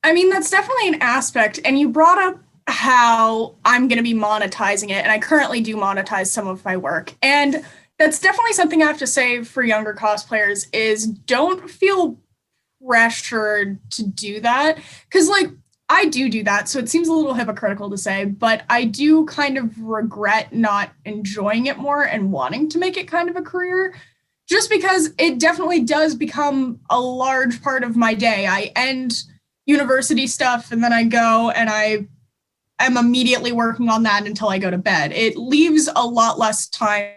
I mean, that's definitely an aspect. And you brought up how I'm going to be monetizing it. And I currently do monetize some of my work. And that's definitely something I have to say for younger cosplayers is don't feel pressured to do that. Because, like, I do that. So it seems a little hypocritical to say, but I do kind of regret not enjoying it more and wanting to make it kind of a career just because it definitely does become a large part of my day. I end university stuff and then I go and I am immediately working on that until I go to bed. It leaves a lot less time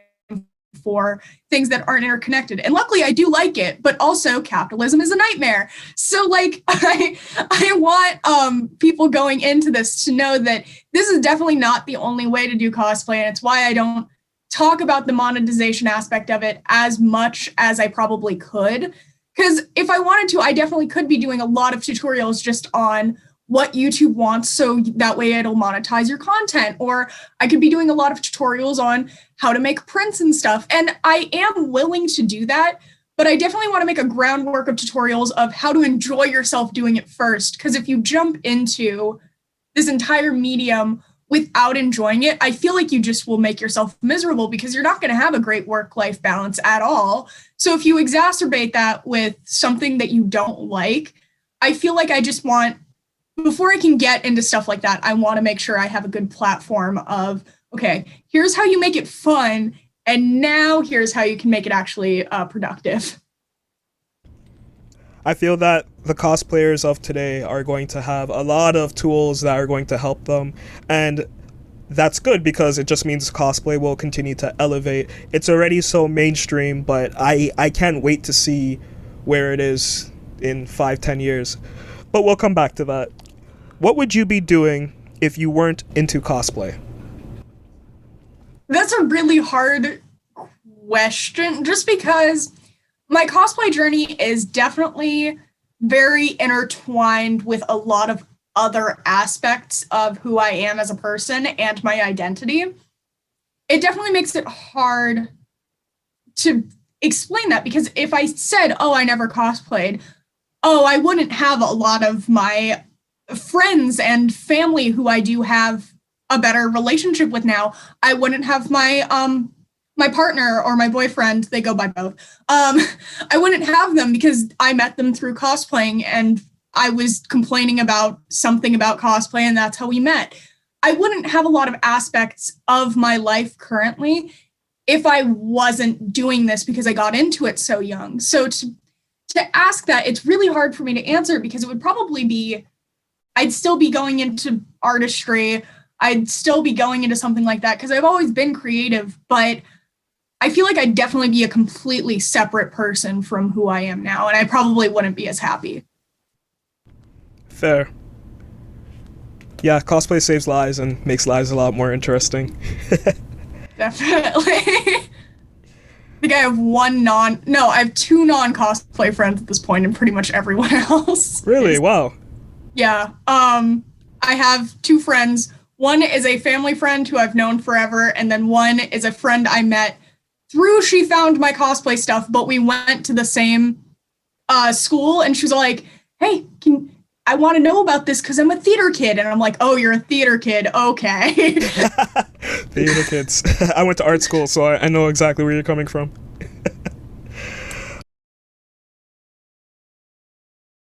for things that aren't interconnected. And luckily I do like it, but also capitalism is a nightmare. So like I want people going into this to know that this is definitely not the only way to do cosplay, and it's why I don't talk about the monetization aspect of it as much as I probably could. Because if I wanted to, I definitely could be doing a lot of tutorials just on what YouTube wants, so that way it'll monetize your content. Or I could be doing a lot of tutorials on how to make prints and stuff. And I am willing to do that, but I definitely want to make a groundwork of tutorials of how to enjoy yourself doing it first. Because if you jump into this entire medium without enjoying it, I feel like you just will make yourself miserable because you're not going to have a great work-life balance at all. So if you exacerbate that with something that you don't like, I feel like I just want, before I can get into stuff like that, I want to make sure I have a good platform of, okay, here's how you make it fun, and now here's how you can make it actually productive. I feel that the cosplayers of today are going to have a lot of tools that are going to help them, and that's good because it just means cosplay will continue to elevate. It's already so mainstream, but I can't wait to see where it is in 5-10 years. But we'll come back to that. What would you be doing if you weren't into cosplay? That's a really hard question just because my cosplay journey is definitely very intertwined with a lot of other aspects of who I am as a person and my identity. It definitely makes it hard to explain that because if I said, oh, I never cosplayed, oh, I wouldn't have a lot of my friends and family who I do have a better relationship with now. I wouldn't have my partner or my boyfriend, they go by both. I wouldn't have them because I met them through cosplaying and I was complaining about something about cosplay and that's how we met. I wouldn't have a lot of aspects of my life currently if I wasn't doing this because I got into it so young. So to ask that, it's really hard for me to answer because it would probably be, I'd still be going into artistry. I'd still be going into something like that because I've always been creative, but I feel like I'd definitely be a completely separate person from who I am now, and I probably wouldn't be as happy. Fair. Yeah, cosplay saves lives and makes lives a lot more interesting. Definitely. I think I have I have two non-cosplay friends at this point and pretty much everyone else. Really? Wow. Yeah. I have two friends. One is a family friend who I've known forever, and then one is a friend I met through she found my cosplay stuff, but we went to the same school, and she was like, hey, I want to know about this because I'm a theater kid. And I'm like, oh, you're a theater kid. Okay. Theater kids. I went to art school, so I know exactly where you're coming from.